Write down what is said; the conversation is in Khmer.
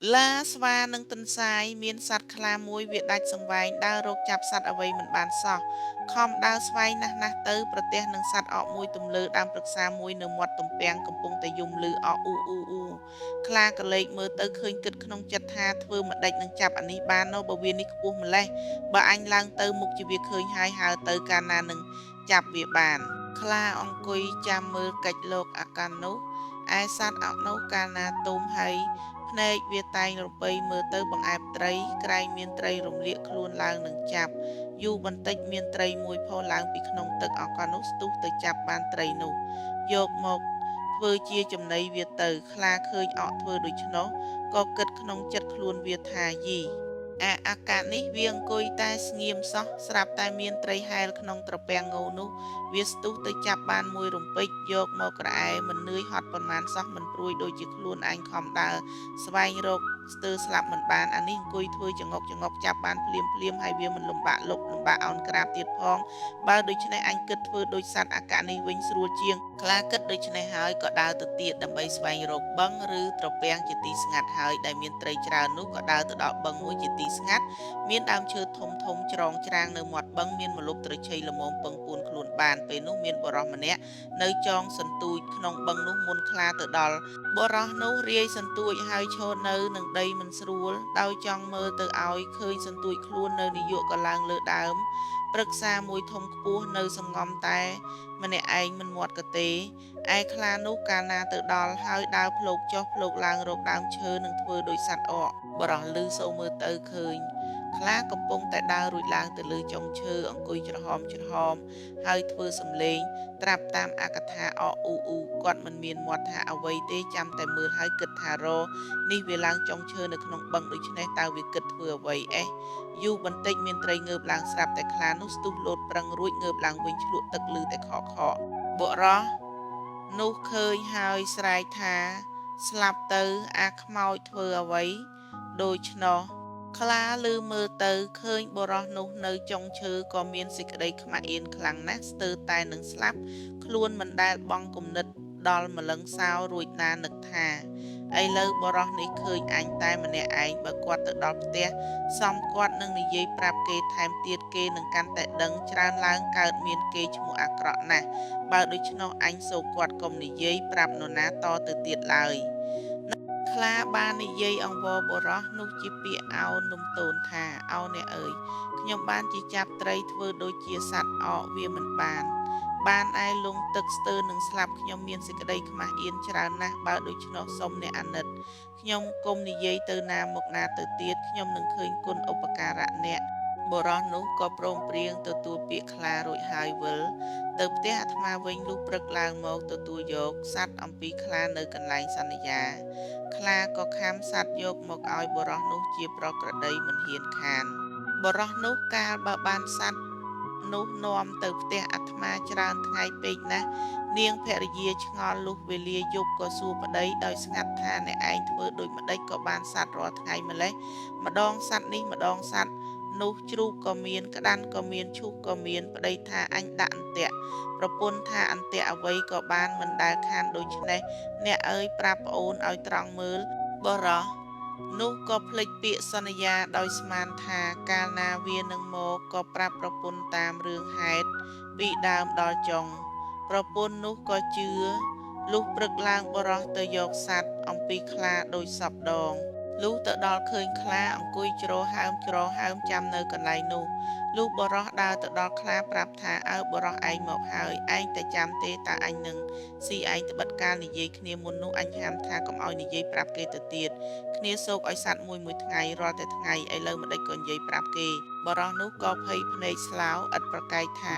ឡាស្វានិងទន្សាយមានសត្វខ្លាមួយវាដាច់សង្វែងដើររកចាប់សត្វអ្វីមិនបានសោះខំដើរស្វែងណាស់ទៅប្រទះនឹងសត្វអកមួយទំលើដើមព្រឹក្សាមួយនៅមាត់ទំពាំងកំពុងតែយំឮអកអ៊ូអ៊ូអ៊ូខ្លាក៏លេចមើលទៅឃើញគិតក្នុងចិត្តថាធ្វើម្ដេចនឹងចាប់អានេះបានណោះបើវានេះខ្ពស់ម្លេះបើអញឡើងទៅមុខជាវាឃើញហើយហើទៅកាលណានឹងចាប់វាបានខ្លាអង្គុយចាំមើលកិច្ចលោកអាកាន់នោះឯសត្វអកនោះកាលណាទុំហើយភ្នែកវាតែងរំពៃមើលទៅបង្អែបត្រីក្រែងមានត្រីរំលាកខ្លួនឡើងនឹងចាប់យូរបន្តិចមានត្រីមួយផុសឡើងពីក្នុងទឹកអកនោះស្ទុះទៅចាប់បានត្រីនោះយកមកធ្វើជាចំណីវាទៅខ្លាឃើញអកធ្វើដូច្នោះក៏គិតក្នុងចិត្តខ្លួនវាថាយីអាកាសនេះវាអង្គុយតែស្ងៀមសោះស្រាប់តែមានត្រីហែលក្នុងត្រពាំងងោនោះវាស្ទុះទៅចាប់បានមួយរំពេចយកមកក្រអែមិននឿយហត់ប៉ុន្មានសោះមិនព្រួយដូចជាខ្លួនឯងខំដើរស្វែងរកស្ទើរស្លាប់មិនបានអានេះអង្គុយធ្វើចងកចាប់បានភ្លាមហើយវាមិនលំបាកលុបលំបាកអោនក្រាបទៀតផងបើដូច្នេះអញគិតធ្វើដូចសត្វអាកាសនេះវិញស្រួលជាងខ្លាគិតដូច្នេះហើយក៏ដើរទៅទៀតដើម្បីស្វែងរកបឹងឬត្រពាំងជាទីស្ងាត់ហើយដែលមានត្រីច្រើននោះក៏ដើរទៅដល់បឹងមួយជាទីស្ងាត់មានដើមឈើធំច្រងច្រាងនៅមាត់បឹងមានម្លប់ត្រឆេយល្មមពឹងពួនខ្លួនបានពេលនោះមានបុរសម្នាក់នៅចងសន្ទូចក្នុងបឹងនោះមុនខ្លាទៅដល់បុរសនោះរាយសន្ទូចហើយឈរនៅនឹងដីមិនស្រួលដោយចង់មើលទៅឲ្យឃើញសន្ទូចខ្លួននៅនាយកក៏ឡើងលើដើមព្រឹក្សាមួយធំខ្ពស់នៅសង្ងំតែម្នាក់ឯងមិនមាត់ក៏ទេឯខ្លានោះកាលណាទៅដល់ហើយដើរភ្លោកចុះភ្លោកឡើងរកដើមឈើនឹងធ្វើដោយសត្វអកបរោះលឺសូរមើលទៅឃើញខ្លាកំពុងតែដើររួចឡើងទៅលើចុងឈើអង្គុយច្រហមហើយធ្វើសំឡេងត្រាប់តាមអកថាអអ៊ូអ៊ូគាត់មិនមានមាត់ថាអ្វីទេចាំតែមើលហើយគិតថារនេះវាឡើងចុងឈើនៅក្នុងបឹងដូច្នេះតើវាគិតធ្វើអ្វីយូរបន្តិចមានត្រីងើបឡើងស្រាប់តែខ្លានោះស្ទុះលោតប្រឹងរួចងើបឡើងវិញឆ្លក់ទឹកលឺតែខកបុរសនោះឃើញហើយស្រែកថាស្លាប់ទៅអាខ្មោចធ្វើអ្វីដូច្នោះខ្លាឮមើលទៅឃើញបុរសនោះនៅចុងឈើក៏មានសេចក្តីខ្មាស់អៀនខ្លាំងណាស់ស្ទើរតែនឹងស្លាប់ខ្លួនមិនដែលបង់គំនិតដល់ម្លឹងសោរួចណានឹកថាឥឡូវបុរសនេះឃើញអញតែម្នាក់ឯងបើគាត់ទៅដល់ផ្ទះសំគាត់នឹងនិយាយប្រាប់គេថែមទៀតគេនឹងកាន់តែដឹងច្រើនឡើងកើតមានគេឈ្មោះអាក្រក់ណាស់បើដូច្នោះអញសូមគាត់កុំនិយាយប្រាប់នរណាតទៅទៀតឡើយខ្លាបាននិយាយអង្វរបុរសនោះជាពាក្យអោនលំទោនថាអោអ្នកអើយខ្ញុំបានជាចាប់ត្រីធ្វើដូចជាសត្វអកវាមិនបានឯលងទឹកស្ទើរនឹងស្លាប់ខ្ញុំមានសេចក្តីខ្មាស់អៀនច្រើនណាស់បើដូច្នោះសូមអ្នកអាណិតខ្ញុំគុំនិយាយទៅណាមកណាទៅទៀតខ្ញុំនឹងឃើញគុណឧបការៈអ្នកបុរសនោះក៏ព្រមព្រៀងទទួលពាក្យខ្លារួចហើយវិលទៅផ្ទះអាត្មាវិញលុះព្រឹកឡើងមកទទួលយកសัตว์អំពីខ្លានៅកន្លែងសន្យាខ្លាក៏ខាំសัตว์យកមកឲ្យបុរសនោះជាប្រក្រតីមិនហ៊ានខានបុរសនោះកាលបើបានសัตว์នោះនាំទៅផ្ទះអាត្មាច្រើនថ្ងៃពេកណាស់នាងភរិយាឆ្ងល់លុះវេលាយប់ក៏សួរប្តីដោយស្ងាត់ថាអ្នកឯងធ្វើដូចម្ដេចក៏បានសัตว์រាល់ថ្ងៃម្លេះម្ដងសัตว์នេះម្ដងសัตว์នោះជ្រូកក៏មានក្តាន់ក៏មានឈូសក៏មានប្តីថាអញដាក់អន្ទាក់ប្រពន្ធថាអន្ទាក់អ្វីក៏បានមិនដែលខានដូច្នេះអ្នកអើយប្រាប់ប្អូនឲ្យត្រង់មើលបរោះនោះក៏ភ្លេចពាក្យសន្យាដោយស្មានថាកាលណាវានឹងមកក៏ប្រាប់ប្រពន្ធតាមរឿងហេតុពីដើមដល់ចុងប្រពន្ធនោះក៏ជឿលុះព្រឹកឡើងបរោះទៅយកសัตว์អំពីខ្លាដោយសពដងលុះទៅដល់ឃើញខ្លាអង្គុយជ្រោហើមចាំនៅកន្លែងនោះលុះបរោះដើរទៅដល់ខ្លាប្រាប់ថាអើបរោះឯងមកហើយឯងតែចាំទេតើអញនឹងស៊ីឯងត្បិតកាលនិយាយគ្នាមុននោះអញហាមថាកុំឲ្យនិយាយប្រាប់គេទៅទៀតគ្នាសោកឲ្យសัตว์មួយថ្ងៃរាល់តែថ្ងៃឥឡូវម្ដេចក៏និយាយប្រាប់គេបរោះនោះក៏ភ័យភ្នែកស្លោឥតប្រកែកថា